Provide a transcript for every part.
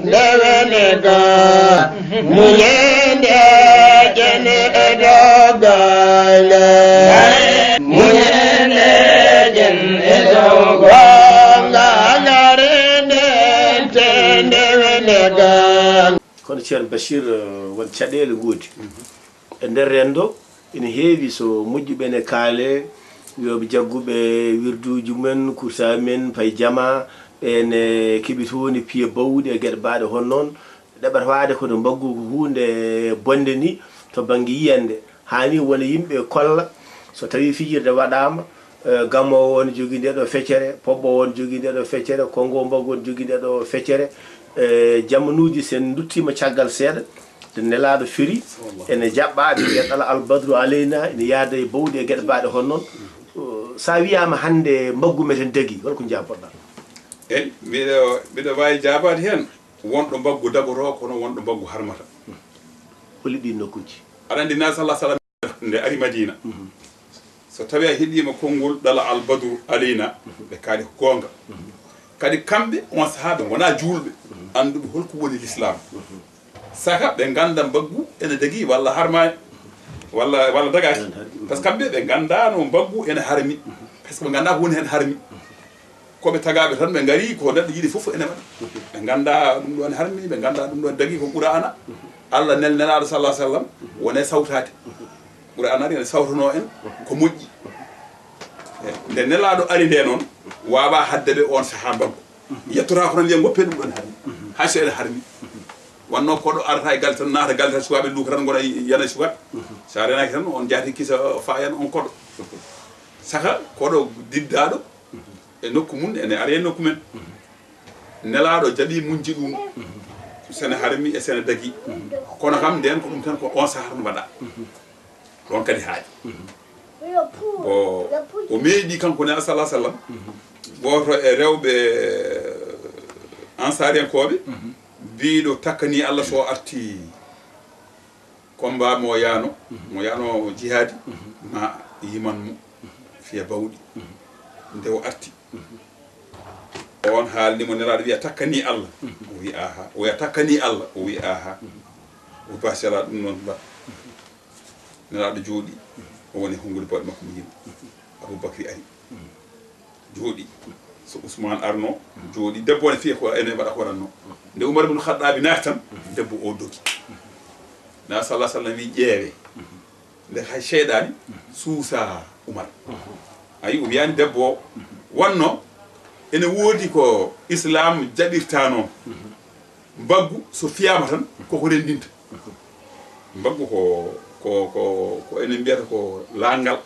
nevenega munyende jene edogale munyende jene edogale ngarende nevenega kono Ceerno Bachir won caɗele gooti e nder rendo ina heewi so moƴƴuɓe ne kaale yoɓe jagguɓe wirduji men kursa men pay jama ɓene keeɓi tooni piye bawɗi e gueɗe mbaɗe hon noon ɗeɓata waade kono mbaggu ko hunde bonde ni to banggue yiyande hani wona yimɓe kolla so tawi fijirde waɗama gammowo won jogui ndeɗo feccere pobbo won jogui ndeɗo feccere kongo mbaggu won jogui ndeɗo feccere jamanuji sen duttima caggal seeɗa de nelaɗo firi ene jaɓɓa ɓe ɗala albadru aleyna ene yaada e bawɗi e gueɗe mbaɗe hon noon sa wiyama hande mbaggu meten degui holko jaboɗa eyi mbiɗo wawi jabade hen wonɗo mbaggu dagoto kono wonɗo mbaggu harmata holi ɗi nokkuji aɗa andi nabi sallah sallam nde ari madina so tawi a heeɗima konngol ɗala albadru aleyna ɓe kaali ko gonga kadi kamɓe on sahaɓe wona julɓe anduɓe holko woni l'islam saka ɓe ganda mbaggu ene degui walla harmani walla dagaki par ce que kamɓe ɓe gandano mbaggu ene harmi par ce que ɓe ganda ko woni hen harmi koɓe tagaɓe tan ɓe gari ko neɗɗo yiiɗi foof ene waɗa ɓe ganda ɗum ɗo ne harmi ɓe ganda ɗum ɗo ne dagui ko ɓuura ana allah nelaɗo sallah sallam wone sawtade ɓuura ana ene sawtano en ko moƴƴi nde nelaɗo ari nde noon wawa hadde ɓe on saaha mbaggu yettora ko tan wiya goppe ɗum ɗon harmi hayso ene harmi wanno koɗo arata e galle tan naata galle tan sukaɓe luuka tan gona yana sukaɓe sa renaki tan on jaati kisa fayan on koɗo saka koɗo diddaɗo e nokku mum ene ari e nokku men nelaɗo jaaɓi munji ɗum sene harmi e sene dagui kono kam nden ko ɗum tan ko on saaha tan mbaɗa ɗon kadi haaƴi o meeɗi kanko ne sallah sallam goto e rewɓe ansarienkoɓe mbiɗo takkani allah so arti combat mo yano jihadi ma yimanmo fiya bawɗi nde o arti on haalnimo nelaɗo wiya takkani allah o wi aha o wiya takkani allah o wi aha o basala ɗum noon mbaɗ nelaɗo jooɗi o woni honngude bawɗe makko mo yima aboubacry ari jooɗi so ousmane arno jooɗi debbo ne fiya ko ene waɗa ko waɗanno nde oumar ibn khattabi naati tan debbo o dogi na sallah sallam wi ƴeewe nde hay cheyɗani suusa oumar ayi o wiyani debbo o wonno ene woodi ko islam jaɓirta noon mbaggu so fiyama tan koko rendinta mbaggu ko enen mbiyata ko langal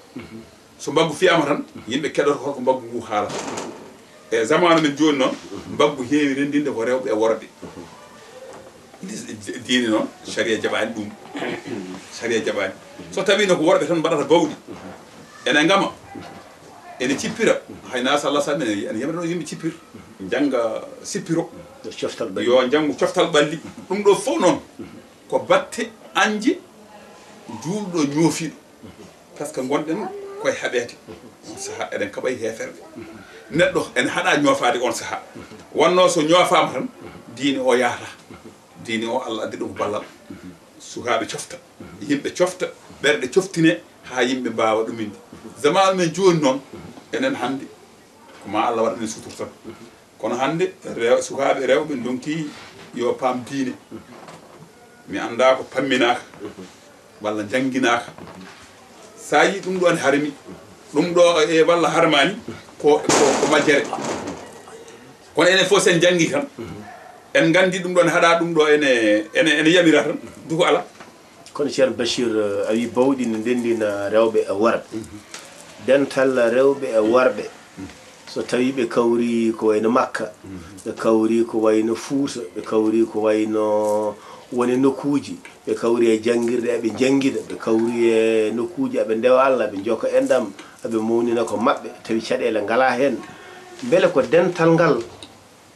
so mbaggu fiyama tan yimɓe keɗoto holko mbaggu ngu haalata e zamanu men joni noon mbaggu heewi rendinde ko rewɓe e worɓe diine noon sharia jaɓani ɗum sharia jaɓani so tawino ko worɓe tan mbaɗata bawɗi ene gama ene cippira hayna sallah sallam ene yamrano yimɓe cippir jangga sippiro yo janggo coftal ɓalli ɗum ɗo fof noon ko batte anje juulɗo ñoofiɗo par ce que gonɗen koye haɓete on saaha eɗen kaɓay heferɓe neɗɗo ene haɗa ñoofade on saaha wonno so ñoofama tan diine o yaata diine o allah addi ɗum ko ballal sukaɓe cofta yimɓe cofta ɓerɗe coftine ha yimɓe mbawa ɗuminde zaman men joni noon enen hande koma allah waɗa enen sutur tan kono hande sukaɓe rewɓe donki yo paam diine mi anda ko pamminaka walla jangguinaka sa yi ɗum ɗo ne harmi ɗum ɗo e walla harmani ko majjere kono enen fof sen janggi tan en gandi ɗum ɗo ne haɗa ɗum ɗo ene yamira tan duko ala kono Ceerno Bachir a wi bawɗi ne ndendina rewɓe e worɓe dental rewɓe e worɓe so tawi ɓe kawri ko wayno Makka ɓe kawri ko wayno Fuuta ɓe kawri ko wayno woni nokkuji ɓe kawri e janguirde eɓe jangguida ɓe kawri e nokkuji eɓe ndewa Allah ɓe jokka endam eɓe mawnina ko mabɓe tawi caɗele ngala hen beele ko dental ngal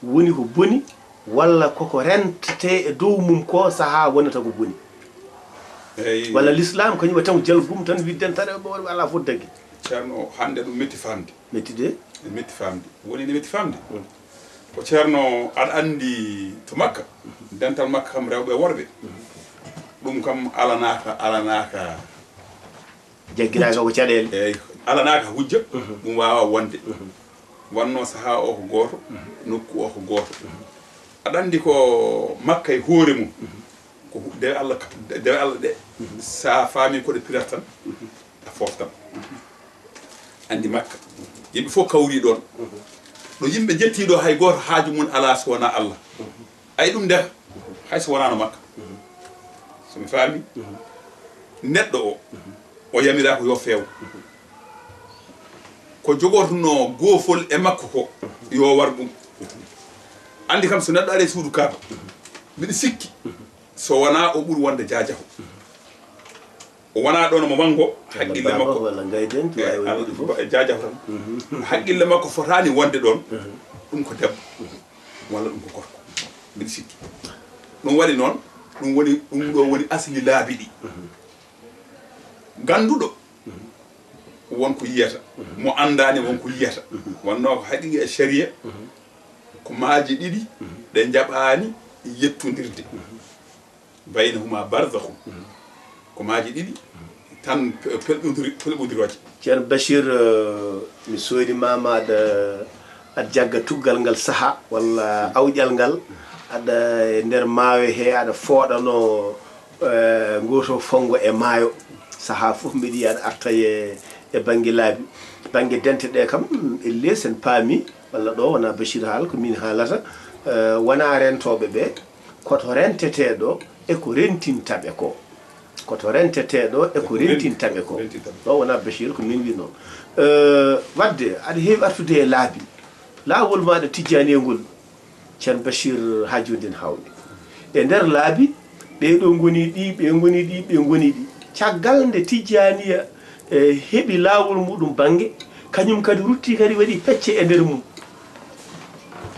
woni ko boni walla koko rentete e dow mum ko saaha wonata ko boni walla l'islam kañum tan jalgum tan wi dentare ɓe ala fof dagui ceerno hande ɗum metti famde metti de metti famde woni ne metti famde ko ceerno aɗa andi to makka dental makka kam rewɓe worɓe ɗum kam alanaka jagginaka ko caɗele eyyi alanaka hujja ɗum wawa wonde wanno saaha o ko goto nokku o ko goto aɗa andi ko makka e hoore mum ko dewe Allah ɗe sa faami koɗe pirat tan a foftan andi makka yimɓe fof kawri ɗon ɗo yimɓe jettiɗo hay goto haaju mum ala so wona Allah ay ɗum nder hay so wonano makka somi faami neɗɗo o yamira ko yo feew ko jogorno goofol e makko ko yo war ɗum andi kam so neɗɗo ari suudu kaaba mbiɗa sikki so wona o ɓuuri wonde jajaho o wona ɗon mo mango haqqille makko walla gayden jajaho tan haqqille makko fotani wonde ɗon ɗum ko debbo walla ɗum ko gorko mbiɗa sikki ɗum waɗi noon ɗum ɗo woni asli laabi ɗi ganduɗo wonko yiyata mo andani wonko yiyata wonno ko haqiqi e sharia ko maaji ɗiɗi ɗe jaɓani yettodirde baynahuma barzakhum ko maaji ɗiɗi tan pelɓodiroje ceerno Bachir mi soodimama aɗa jagga tuggal ngal saaha walla awƴal ngal aɗa e nder maayo he aɗa fooɗano goto fongo e maayo saaha fof mbiɗa yiya aɗa arta e banggue laabi banggue dente ɗe kam elle sen paami walla ɗo wona Bachir haala ko min haalata wona rentoɓe ɓe koto renteteɗo e ko rentintaɓe ko koto renteteɗo e ko rentintaɓe ko ɗo wona Bachir ko min wi noon wadde aɗa heewi artude e laabi laawol maɗa tijjani e ngol ceerno Bachir haajunden hawni e nder laabi ɓeɗo goni ɗi ɓe goni ɗi ɓe goni ɗi caggal nde tijjaniya heeɓi laawol muɗum banggue kañum kadi rutti kadi waɗi pecce e nder mum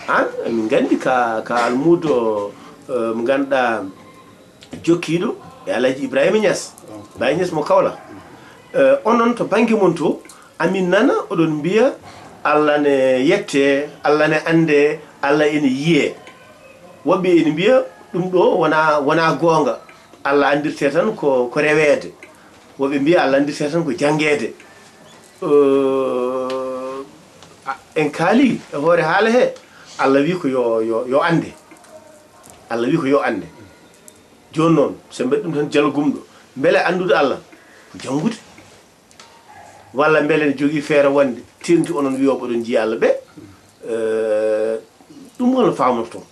an min gandi ka almudo mo ganduɗa jokkiɗo e Alaji Ibrahima Niass Baye Niass mo Kawla onon to banggue mon to amin nana oɗon mbiya Allah ne yette Allah ne ande Allah ene yiye woɓɓe ene mbiya ɗum ɗo wona gonga Allah andirte tan ko rewede woɓe mbiya Allah andirte tan ko jangede en kaali e hoore haala he Allah wi ko yo ande Allah wi ko yo ande joni noon so mbaɗi ɗum tan jalgumɗo beele andude Allah ko jangude walla beele ne jogui feere wonde tengti onon wiyoɓe oɗon jiiya Allah ɓe ɗum holno famorto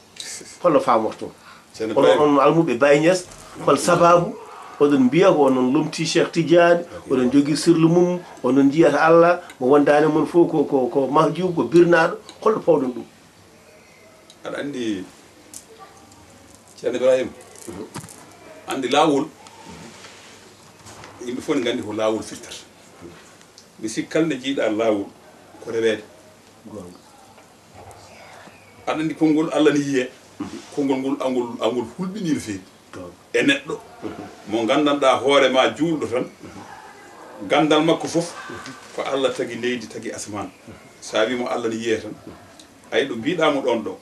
onon almuɓe Baye Niass hol sababu oɗon mbiya ko onon lomti Cheikh Tidiane oɗon jogui sirlu mum onon jiyata Allah mo wondani mon fof ko mahjub ko birnaɗo holɗo pawɗon ɗum aɗa andi ceerno Ibrahima andi laawol yimɓe fof ne gandi ko laawol firtata mi sikki kala nde jiiɗa laawol ko rewede aɗa andi konngol Allah ne yiye konngol ngol angol hulɓini no feewi e neɗɗo mo gandanɗa hoorema juulɗo tan gandal makko fof ko Allah tagi leydi tagi asman sa wimo Allah ne yiye tan ay ɗo mbiɗamo ɗon ɗo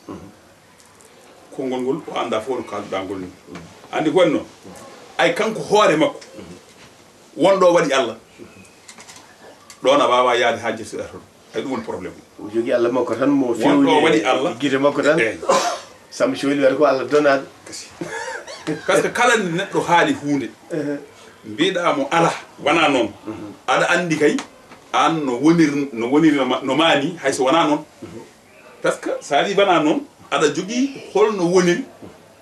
konngol ngol o anda fof no kalduɗa ngol ni andi ko woni noon ay kanko hoore makko wonɗo waɗi Allah ɗon a wawa yaade ha jettuɗa toon ay ɗum woni probléme o jogui Allah makko tan mo wonɗo waɗi Allah guite makko tan sam soli wiyata ko Allah donaɗo par ce que kala nde neɗɗo haali hunde mbiɗamo ala wona noon aɗa andi kay an no woniri no mani hayso wona noon par ce que sa wi wona noon aɗa jogui holno woniri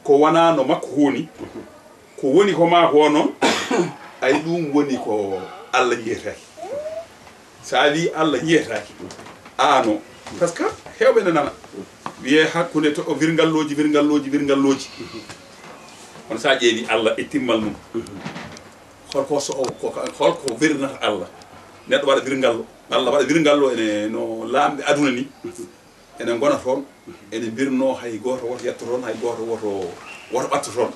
ko wona no makko honi ko woni ko ma ko noon ay ɗum woni ko Allah yiyetaki sa wi Allah yiyetaki ano par ce que hewɓe ne nana wiye hakkude to wirgalloji on sa ƴeewi Allah e timmal mum holko wirnata Allah neɗɗo waɗa wirgallo Allah waɗa wirgallo ene no lamɓe aduna ni ene gona toon ene birno hay goto woto yetto toon hay goto woto ɓatto toon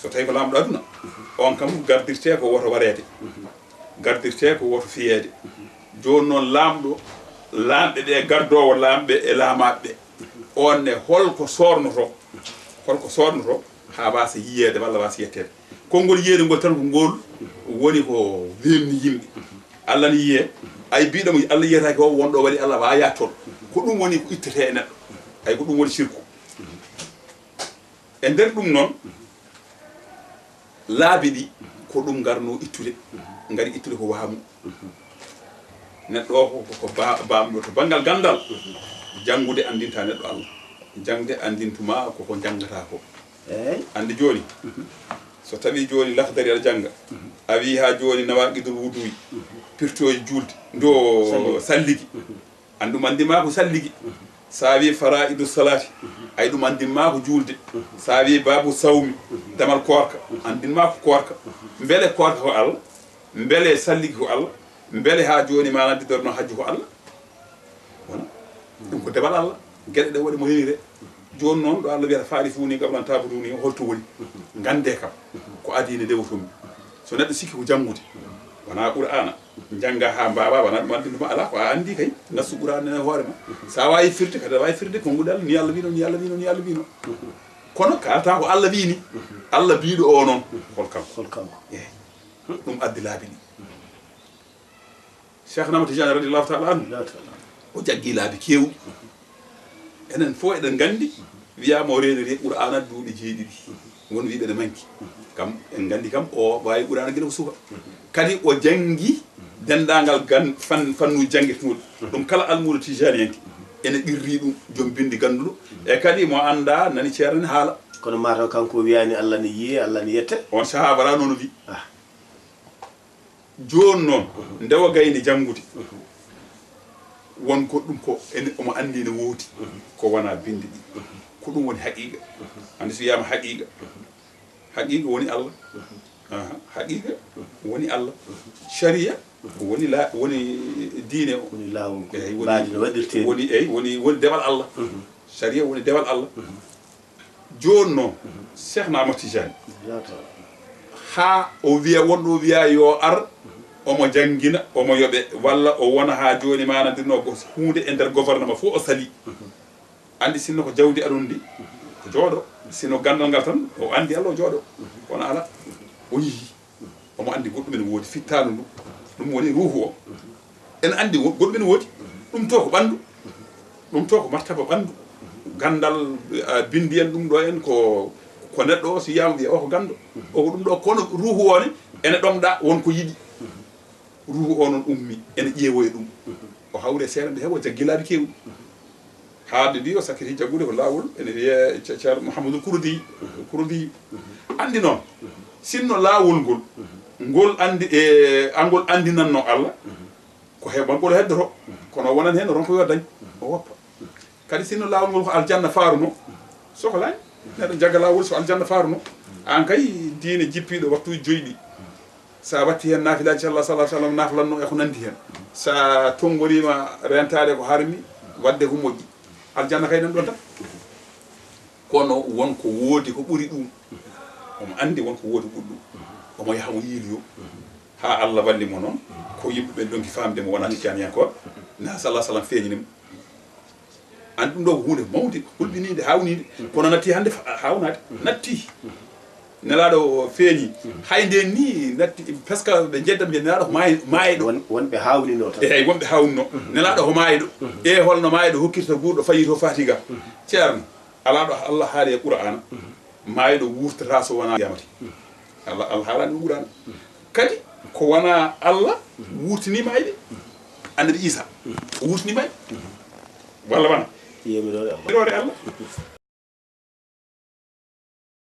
so tawi ko lamɗo aduna on kam gardirte ko woto warede gardirte ko woto fiyede joni noon lamɗo lamɓe ɗe gardowo lamɓe e lamaɓe on ne holko sornoto ha wasa yiyede walla wasa yettede konngol yiyede ngol tan ko ngol woni ko welni yimɓe Allah ni yiye ay biɗomo Allah yiyatake o wonɗo waɗi Allah waya toon ko ɗum woni ko ittete e neɗɗo ay ko ɗum woni sirku e nder ɗum noon laabi ɗi ko ɗum garno ittude ngari ittude ko waamu neɗɗo o ko bamɗo to banggal gandal janngude andinta neɗɗo Allah jangde andintuma koko jangata ko andi joni so tawi joni lafdari aɗa janga a wi ha joni nawaqidul wuduyi pirtoji julde ndo salligi andum andima ko salligi sa wi faraidu salati ay ɗum andinma ko julde sa wi babu sawmi damal korka andinma ko korka beele korka ko Allah beele salligi ko Allah beele ha joni mana didorno hajju ko Allah wona ɗum ko deɓal Allah gueɗe ɗe waɗi mo heewi joni noon ɗo Allah wiyata faari funi gablan tabudu ni holto woni gande kam ko adine dewtomi so neɗɗo sikki ko janggude wona qur'ana jangga ha mbawa wona ɗum andinduma ala ko a andi kay nasu qur'ana ne hoore ma sa wawi firde kadi wawi firde kongude Allah ni Allah wino ni Allah wino ni Allah wino kono kalata ko Allah wini Allah biiɗo o noon holkam ɗum addi laabi ɗi Cheikh Ahmad Tidiane radiyallahu ta'ala anhu o jaggi laabi kewɗi enen fof eɗen gandi wiyama o reniri qur'ana duuɓi jeeɗiɗi won wiɓe ne manki kam en gandi kam o wawi qur'ana guila ko suka kadi o jangi dendagal fannuji jangguirtuɗi ɗum kala almudo tijani yanke ene ɓirri ɗum joom bindi ganduɗo e kadi mo anda nani ceerani haala kono mataw kanko wiyani Allah ne yiye Allah ne yette on sahaba wala noon wi joni noon ndewa gayni janggude won goɗɗum ko ene omo andi ne woodi ko wona bindi ɗi ko ɗum woni haqiqa andi so wiyama haqiqa woni Allah haqiqa woni Allah sharia woni diine o woni lawol baadi waɗirte woni dewal Allah sharia woni dewal Allah joni noon Cheikh Ahmad Tidiane ha o wiya wonɗo wiya yo ar omo jangina omo yoɓe walla o wona ha joni manadirno hunde e nder gouvernement fof o sali andi sinno ko jawdi aɗon ndi ko jooɗo sino gandal ngal tan o andi Allah o jooɗo kono ala o yihi omo andi goɗɗum ene woodi fittanu ndu ɗum woni ruhu o en andi goɗɗum ene woodi ɗum to ko ɓandu ɗum to ko martaba ɓandu gandal bindi en ɗum ɗo en ko neɗɗo o so yiyama wiya o ko gando o ko ɗum ɗo kono ruhu o ne ene ɗomɗa wonko yiɗi ruhu o noon ummi ene ƴeewoye ɗum o hawre seeɗa nde heɓo jaggilaɓe kewɗi haade ndi o sakkiti jaggude ko lawol ene wiye ceerno Mouhamadoul Kourodi andi noon sinno lawol ngol andi angol andinanno Allah ko heɓangol heddoto kono wonan hen ronko yo dañ o woppa kadi sinno lawol ngol ko aljanna faaruno soko lañ neɗɗo jagga lawol so aljanna faaruno an kay diine jippiɗo waktuji joyɗi sa watti hen naafilaji sallallahu alaihi wasallam naafilanno e ko nandi hen sa tongorima rentade ko harmi wadde ko moƴƴi aljanna kay nan ɗon tan kono wonko woodi ko ɓuri ɗum omo andi wonko woodi ɓuri ɗum omo yaha mo yiiliyo ha Allah walli mo noon ko yimɓeɓe donki famde mo wona tikkani hen ko na sallallahu alaihi wasallam feeñinimo andi ɗum ɗo ko hunde mawde hulɓinide hawnide kono natti hande hawnade natti nelaɗo feeñi hay nden ni natti par ce que ɓe jeddat mbiya nelaɗo ko maayi ɗo wonɓe hawnino tan eyyi wonɓe hawnino nelaɗo ko maayi ɗo e holno maayi ɗo hokkirta guurɗo fayi to fatiga ceerno ala ɗo Allah haali e qur'ana maayi ɗo wurtata so wona yamati Allah haalani ɗum qur'ana kadi ko wona Allah wurtini maayi ɗe annabi Isa o wurtini maayi walla wona yemirore Allah